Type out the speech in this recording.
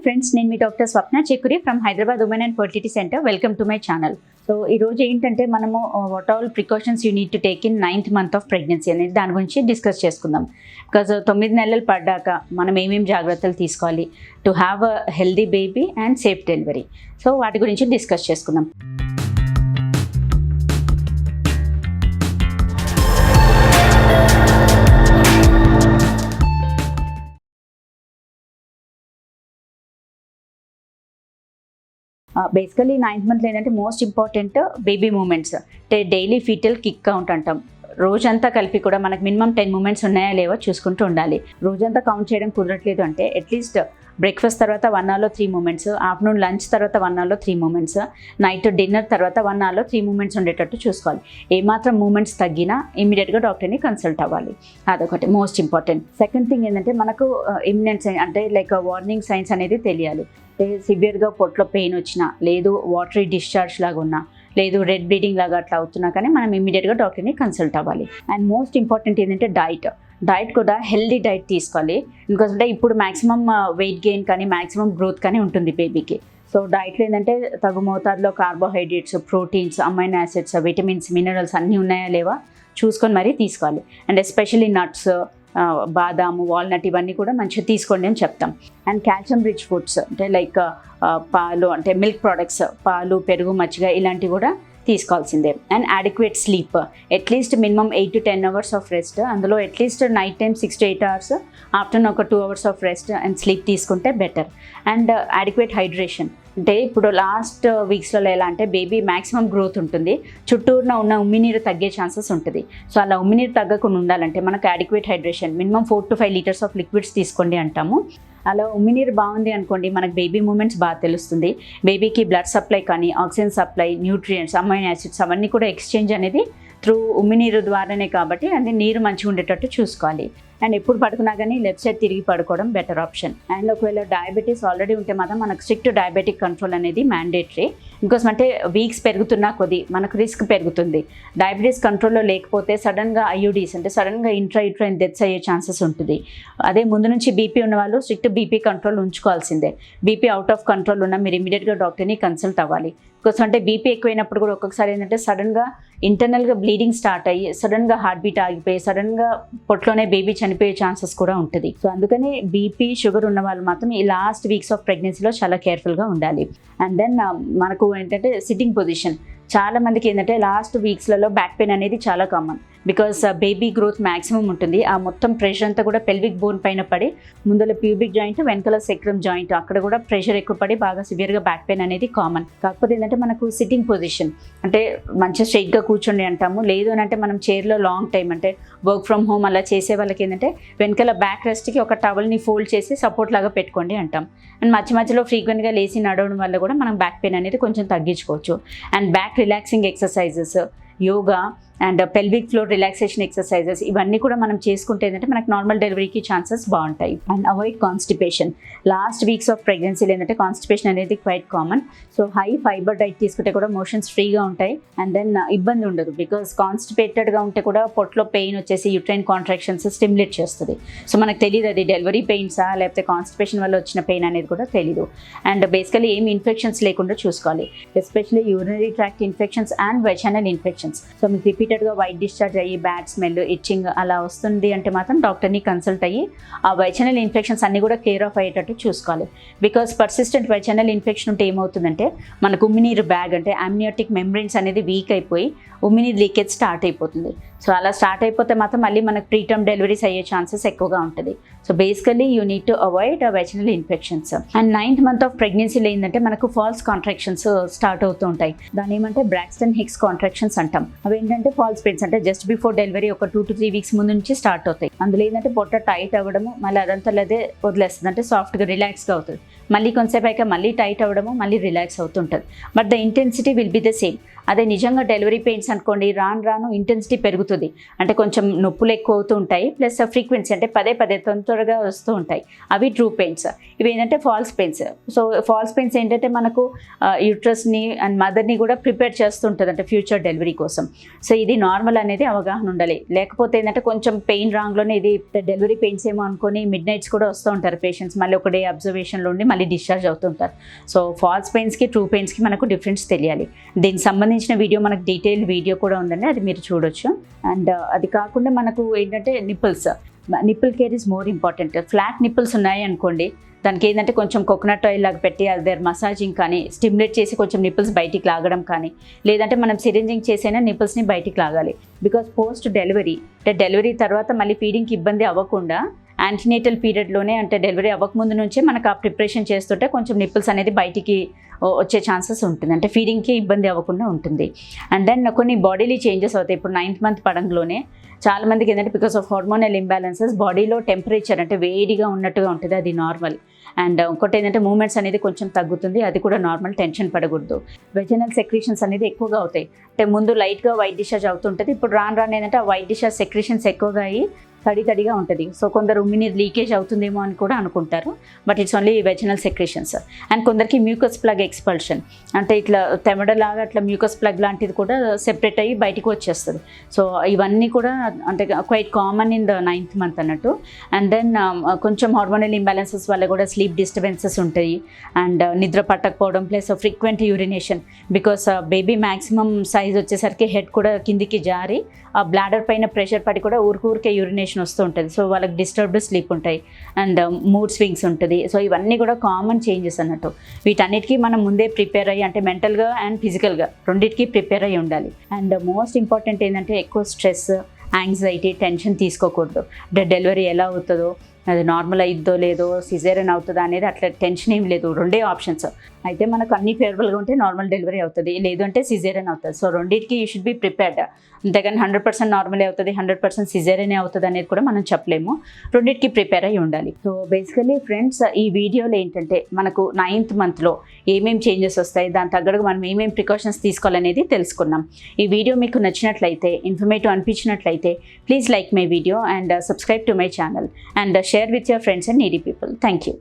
Friends, నేను మీ doctor Swapna Chekuri from Hyderabad women and fertility centre. Welcome to my channel. So ఈరోజు ఏంటంటే మనము what all precautions you need to take in 9th month of pregnancy అనేది దాని గురించి డిస్కస్ చేసుకుందాం. బికాజ్ 9 నెలలు పడ్డాక మనం ఏమేమి జాగ్రత్తలు తీసుకోవాలి to have a healthy baby and safe delivery. So వాటి గురించి డిస్కస్ చేసుకుందాం. బేసికలీ 9th month ఏంటంటే మోస్ట్ ఇంపార్టెంట్ బేబీ మూమెంట్స్. అంటే డైలీ ఫీటల్ కిక్ కౌంట్ అంటాం. రోజంతా కలిపి కూడా మనకు మినిమం 10 మూమెంట్స్ ఉన్నాయా లేవో చూసుకుంటూ ఉండాలి. రోజంతా కౌంట్ చేయడం కుదరట్లేదు అంటే అట్లీస్ట్ బ్రేక్ఫాస్ట్ తర్వాత 1 hourలో 3 మూమెంట్స్, ఆఫ్టర్నూన్ లంచ్ తర్వాత 1 hourలో 3 మూమెంట్స్, నైట్ డిన్నర్ తర్వాత 1 hourలో 3 మూమెంట్స్ ఉండేటట్టు చూసుకోవాలి. ఏమాత్రం మూమెంట్స్ తగ్గినా ఇమీడియట్గా డాక్టర్ని కన్సల్ట్ అవ్వాలి. అదొకటి మోస్ట్ ఇంపార్టెంట్. సెకండ్ థింగ్ ఏంటంటే మనకు ఇమ్మినెంట్ సైన్ అంటే లైక్ వార్నింగ్ సైన్స్ అనేది తెలియాలి. సివియర్గా పొట్లో పెయిన్ వచ్చినా, లేదు వాటరీ డిశ్చార్జ్ లాగా ఉన్నా, లేదు రెడ్ బ్లీడింగ్ లాగా అట్లా అవుతున్నా కానీ మనం ఇమీడియట్గా డాక్టర్ని కన్సల్ట్ అవ్వాలి. అండ్ మోస్ట్ ఇంపార్టెంట్ ఏంటంటే డైట్ కూడా హెల్దీ డైట్ తీసుకోవాలి. ఎందుకంటే ఇప్పుడు మ్యాక్సిమం వెయిట్ గెయిన్ కానీ మ్యాక్సిమం గ్రోత్ కానీ ఉంటుంది బేబీకి. సో డైట్లో ఏంటంటే తగు మోతాదులో carbohydrates, proteins, amino acids, vitamins, minerals అన్నీ ఉన్నాయా లేవా చూసుకొని మరీ తీసుకోవాలి. అండ్ ఎస్పెషల్లీ నట్స్, బాదాము, వాల్నట్ ఇవన్నీ కూడా మంచిగా తీసుకోండి అని చెప్తాం. అండ్ కాల్షియం రిచ్ ఫుడ్స్ అంటే లైక్ పాలు అంటే మిల్క్ ప్రోడక్ట్స్, పాలు, పెరుగు, మజ్జిగ ఇలాంటివి కూడా తీసుకోవాల్సిందే. And adequate sleep, at least minimum 8 to 10 hours of rest. అందులో at least night time 6 to 8 hours, afternoon ఒక 2 hours of rest and sleep తీసుకుంటే బెటర్. అండ్ అడిక్వేట్ హైడ్రేషన్ అంటే ఇప్పుడు లాస్ట్ వీక్స్లలో ఎలా అంటే బేబీ మ్యాక్సిమం గ్రోత్ ఉంటుంది, చుట్టూరున ఉన్న ఉమ్మినీరు తగ్గే ఛాన్సెస్ ఉంటుంది. సో అలా ఉమ్మినీరు తగ్గకుండా ఉండాలంటే మనకు adequate hydration minimum 4 to 5 liters of liquids తీసుకోండి అంటాము. అలా ఉమ్మినీరు బాగుంది అనుకోండి, మనకు బేబీ మూమెంట్స్ బాగా తెలుస్తుంది. బేబీకి బ్లడ్ సప్లై కానీ, oxygen supply, nutrients, amino acids అవన్నీ కూడా ఎక్స్చేంజ్ అనేది త్రూ ఉమ్మినీరు ద్వారానే కాబట్టి అది నీరు మంచిగా ఉండేటట్టు చూసుకోవాలి. అండ్ ఎప్పుడు పడుకున్నా కానీ లెఫ్ట్ సైడ్ తిరిగి పడుకోవడం బెటర్ ఆప్షన్. అండ్ ఒకవేళ డయాబెటీస్ ఆల్రెడీ ఉంటే మాత్రం మనకు స్ట్రిక్ట్ డయాబెటిక్ కంట్రోల్ అనేది మ్యాండేటరీ. ఇంకోసం అంటే వీక్స్ పెరుగుతున్నా కొద్దీ మనకు రిస్క్ పెరుగుతుంది. డయాబెటీస్ కంట్రోల్లో లేకపోతే సడన్గా ఐయుడీస్ అంటే సడన్గా ఇంట్రాయూట్రైన్ డెత్స్ అయ్యే ఛాన్సెస్ ఉంటుంది. అదే ముందు నుంచి బీపీ ఉన్న వాళ్ళు స్ట్రిక్ట్ బీపీ కంట్రోల్ ఉంచుకోవాల్సిందే. బీపీ అవుట్ ఆఫ్ కంట్రోల్ ఉన్నా మీరు ఇమీడియట్గా డాక్టర్ని కన్సల్ట్ అవ్వాలి. బికాస్ అంటే బీపీ ఎక్కువైనప్పుడు కూడా ఒక్కొక్కసారి ఏంటంటే సడన్గా ఇంటర్నల్గా బ్లీడింగ్ స్టార్ట్ అయ్యి సడన్గా హార్ట్ బీట్ ఆగిపోయి సడన్గా పొట్లోనే బేబీ చనిపోయే ఛాన్సెస్ కూడా ఉంటుంది. సో అందుకని బీపీ, షుగర్ ఉన్న వాళ్ళు మాత్రం ఈ లాస్ట్ వీక్స్ ఆఫ్ ప్రెగ్నెన్సీలో చాలా కేర్ఫుల్గా ఉండాలి. అండ్ దెన్ మనకు ఏంటంటే సిట్టింగ్ పొజిషన్. చాలా మందికి ఏంటంటే లాస్ట్ వీక్స్లలో బ్యాక్ పెయిన్ అనేది చాలా common. Because baby growth maximum ఉంటుంది. ఆ మొత్తం ప్రెషర్ అంతా కూడా పెల్విక్ బోన్ పైన పడి ముందర ప్యూబిక్ జాయింట్, వెనకాల సెక్రమ్ జాయింట్ అక్కడ కూడా ప్రెషర్ ఎక్కువ పడి బాగా సివియర్గా బ్యాక్ పెయిన్ అనేది కామన్. కాకపోతే ఏంటంటే మనకు సిట్టింగ్ పొజిషన్ అంటే మంచిగా స్ట్రైట్గా కూర్చోండి అంటాము. లేదు అని అంటే మనం చైర్లో లాంగ్ టైం అంటే వర్క్ ఫ్రమ్ హోమ్ అలా చేసే వాళ్ళకి ఏంటంటే వెనకాల బ్యాక్ రెస్ట్కి ఒక టవల్ని ఫోల్డ్ చేసి సపోర్ట్ లాగా పెట్టుకోండి అంటాం. అండ్ మధ్యలో ఫ్రీక్వెంట్గా లేచి నడవడం వల్ల కూడా మనం బ్యాక్ పెయిన్ అనేది కొంచెం తగ్గించుకోవచ్చు. And back relaxing exercises, yoga and pelvic floor relaxation exercises ఇవన్నీ కూడా మనం చేసుకుంటే ఏంటంటే మనకు నార్మల్ డెలివరీకి ఛాన్సెస్ బాగుంటాయి. And avoid constipation. Last weeks of ప్రెగ్నెన్సీలో ఏంటంటే కాన్స్టిపేషన్ అనేది quite common. So high fibre diet తీసుకుంటే కూడా మోషన్స్ ఫ్రీగా ఉంటాయి. అండ్ దెన్ ఇబ్బంది ఉండదు. బికాస్ కాన్స్టిపేటెడ్గా ఉంటే కూడా పొట్లో పెయిన్ వచ్చేసి యూట్రైన్ కాంట్రాక్షన్స్ స్టిమ్యులేట్ చేస్తుంది. సో మనకు తెలియదు అది డెలివరీ పెయిన్సా లేకపోతే కాన్స్టిపేషన్ వల్ల వచ్చిన పెయిన్ అనేది కూడా తెలియదు. అండ్ బేసికలీ ఏమి ఇన్ఫెక్షన్స్ లేకుండా చూసుకోవాలి. Especially urinary tract infections and vaginal infections. So మీకు రిపీటెడ్గా వైట్ డిశ్చార్జ్ అయ్యి బ్యాడ్ స్మెల్, ఇచ్చింగ్ అలా వస్తుంది అంటే మాత్రం డాక్టర్ని కన్సల్ట్ అయ్యి ఆ వెజైనల్ ఇన్ఫెక్షన్స్ అన్నీ కూడా కేర్ ఆఫ్ అయ్యేటట్టు చూసుకోవాలి. బికాస్ పర్సిస్టెంట్ వెజైనల్ ఇన్ఫెక్షన్ ఉంటే ఏమవుతుందంటే మనకు ఉమ్మినీరు బ్యాగ్ అంటే అమ్నియోటిక్ మెంబ్రెయిన్స్ అనేది వీక్ అయిపోయి ఉమ్మినీరు లీకేజ్ స్టార్ట్ అయిపోతుంది. సో అలా స్టార్ట్ అయిపోతే మాత్రం మళ్ళీ మనకు ప్రీటర్మ్ డెలివరీస్ అయ్యే ఛాన్సెస్ ఎక్కువగా ఉంటుంది. So basically you need to avoid vaginal infections. And 9th month of ప్రెగ్నెన్సీలో ఏంటంటే మనకు ఫాల్స్ కాంట్రాక్షన్స్ స్టార్ట్ అవుతూ ఉంటాయి. దాని ఏమంటే బ్రాక్స్టన్ హిక్స్ కాంట్రాక్షన్స్ అంటాం. అవి ఏంటంటే ఫాల్స్ పెయిన్స్ అంటే జస్ట్ బిఫోర్ డెలివరీ ఒక 2 to 3 weeks ముందు నుంచి స్టార్ట్ అవుతాయి. అందులో ఏంటంటే పొట్ట టైట్ అవ్వడము, మళ్ళీ అదంతా అదే వదిలేస్తుంది అంటే సాఫ్ట్గా రిలాక్స్గా అవుతుంది. మళ్ళీ కొంతసేపు అయితే మళ్ళీ టైట్ అవ్వడము, మళ్ళీ రిలాక్స్ అవుతుంటుంది. But the intensity will be the same. అదే నిజంగా డెలివరీ పెయిన్స్ అనుకోండి, రాను ఇంటెన్సిటీ పెరుగుతుంది. అంటే కొంచెం నొప్పులు ఎక్కువ అవుతూ ఉంటాయి, ప్లస్ ఫ్రీక్వెన్సీ అంటే పదే త్వరగా వస్తూ ఉంటాయి. అవి ట్రూ పెయిన్స్. ఇవి ఏంటంటే falls pains. So false pains ఏంటంటే మనకు యూట్రస్ని అండ్ మదర్ని కూడా ప్రిపేర్ చేస్తుంటుంది అంటే ఫ్యూచర్ డెలివరీ కోసం. సో ఇది ఇది నార్మల్ అనేది అవగాహన ఉండాలి. లేకపోతే ఏంటంటే కొంచెం పెయిన్ రాంగ్లోనే ఇది డెలివరీ పెయిన్స్ ఏమో అనుకొని మిడ్ నైట్స్ కూడా వస్తూ ఉంటారు పేషెంట్స్, మళ్ళీ ఒక డే అబ్జర్వేషన్లో ఉండి మళ్ళీ డిశ్చార్జ్ అవుతుంటారు. సో ఫాల్స్ పెయిన్స్కి ట్రూ పెయిన్స్కి మనకు డిఫరెన్స్ తెలియాలి. దీనికి సంబంధించిన వీడియో మనకు డీటెయిల్ వీడియో కూడా ఉందండి, అది మీరు చూడొచ్చు. అండ్ అది కాకుండా మనకు ఏంటంటే nipple care is more important. Flat nipples ఉన్నాయి అనుకోండి, దానికి ఏంటంటే కొంచెం కోకోనట్ ఆయిల్ లాగా పెట్టి అది మసాజింగ్ కానీ స్టిమ్యులేట్ చేసి కొంచెం నిప్పుల్స్ బయటికి లాగడం కానీ, లేదంటే మనం సిరింజింగ్ చేసైనా నిప్పుల్స్ని బయటికి లాగాలి. బికాస్ పోస్ట్ డెలివరీ అంటే డెలివరీ తర్వాత మళ్ళీ ఫీడింగ్కి ఇబ్బంది అవ్వకుండా యాంటీనేటల్ పీరియడ్లోనే అంటే డెలివరీ అవ్వకముందు నుంచే మనకు ఆ ప్రిపరేషన్ చేస్తుంటే కొంచెం నిప్పుల్స్ అనేది బయటికి వచ్చే ఛాన్సెస్ ఉంటుంది, అంటే ఫీడింగ్కి ఇబ్బంది అవ్వకుండా ఉంటుంది. అండ్ దెన్ కొన్ని బాడీలీ చేంజెస్ అవుతాయి. ఇప్పుడు 9th మంత్ పడంలోనే చాలామందికి ఏంటంటే బికాస్ ఆఫ్ హార్మోనల్ ఇంబ్యాలెన్సెస్ బాడీలో టెంపరేచర్ అంటే వేడిగా ఉన్నట్టుగా ఉంటుంది, అది నార్మల్. అండ్ ఇంకోటి ఏంటంటే మూమెంట్స్ అనేది కొంచెం తగ్గుతుంది, అది కూడా నార్మల్, టెన్షన్ పడకూడదు. వెజనల్ సెక్రీషన్స్ అనేది ఎక్కువగా అవుతాయి. అంటే ముందు లైట్గా వైట్ డిశ్చార్జ్ అవుతుంటుంది, ఇప్పుడు రాను ఏంటంటే ఆ వైట్ డిశ్చార్జ్ సెక్రీషన్స్ ఎక్కువగా అయ్యి తడిగా ఉంటుంది. సో కొందరు ఉమ్మిని లీకేజ్ అవుతుందేమో అని కూడా అనుకుంటారు, but it's only vaginal secretions. And కొందరికి మ్యూకస్ ప్లగ్ ఎక్స్పల్షన్ అంటే ఇట్లా తెమడలాగా అట్లా మ్యూకస్ ప్లగ్ లాంటిది కూడా సెపరేట్ అయ్యి బయటకు వచ్చేస్తుంది. సో ఇవన్నీ కూడా అంటే quite common in the 9th month అన్నట్టు. అండ్ దెన్ కొంచెం హార్మోనల్ ఇంబ్యాలెన్సెస్ వల్ల కూడా స్లీప్ డిస్టర్బెన్సెస్ ఉంటాయి, అండ్ నిద్ర పట్టకపోవడం, plus frequent urination. Because baby maximum size వచ్చేసరికి హెడ్ కూడా కిందికి జారి ఆ బ్లాడర్ పైన ప్రెషర్ పడి కూడా ఊరికే యూరినేషన్ వస్తూ ఉంటుంది. సో వాళ్ళకి డిస్టర్బ్డ్ స్లీప్ ఉంటాయి, అండ్ మూడ్ స్వింగ్స్ ఉంటుంది. సో ఇవన్నీ కూడా కామన్ చేంజెస్ అన్నట్టు. వీటన్నిటికీ మనం ముందే ప్రిపేర్ అయ్యి అంటే మెంటల్గా అండ్ ఫిజికల్గా రెండింటికి ప్రిపేర్ అయ్యి ఉండాలి. అండ్ మోస్ట్ ఇంపార్టెంట్ ఏంటంటే ఎక్కువ స్ట్రెస్, యాంగ్జైటీ, టెన్షన్ తీసుకోకూడదు. డెలివరీ ఎలా అవుతుందో, అది నార్మల్ అయిద్దో లేదో, సిజేరియన్ అవుతుందా అనేది అట్లా టెన్షన్ ఏం లేదు, రెండే ఆప్షన్స్. అయితే మనకు అన్ని ఫేవరబుల్గా ఉంటే నార్మల్ డెలివరీ అవుతుంది, లేదు అంటే సిజేరియన్ అవుతుంది. సో రెండింటికి యూ షుడ్ బి ప్రిపేర్డ్. అంతేగాని 100% నార్మలే అవుతుంది, 100% సిజేరియనే అవుతుంది అనేది కూడా మనం చెప్పలేము, రెండింటికి ప్రిపేర్ అయ్యి ఉండాలి. సో బేసికలీ ఫ్రెండ్స్, ఈ వీడియోలో ఏంటంటే మనకు 9th మంత్లో ఏమేమి చేంజెస్ వస్తాయి, దాని తగ్గట్టుగా మనం ఏమేమి ప్రికాషన్స్ తీసుకోవాలనేది తెలుసుకున్నాం. ఈ వీడియో మీకు నచ్చినట్లయితే, ఇన్ఫర్మేటివ్ అనిపించినట్లయితే please like my video and subscribe to my channel and share with your friends and needy people. Thank you.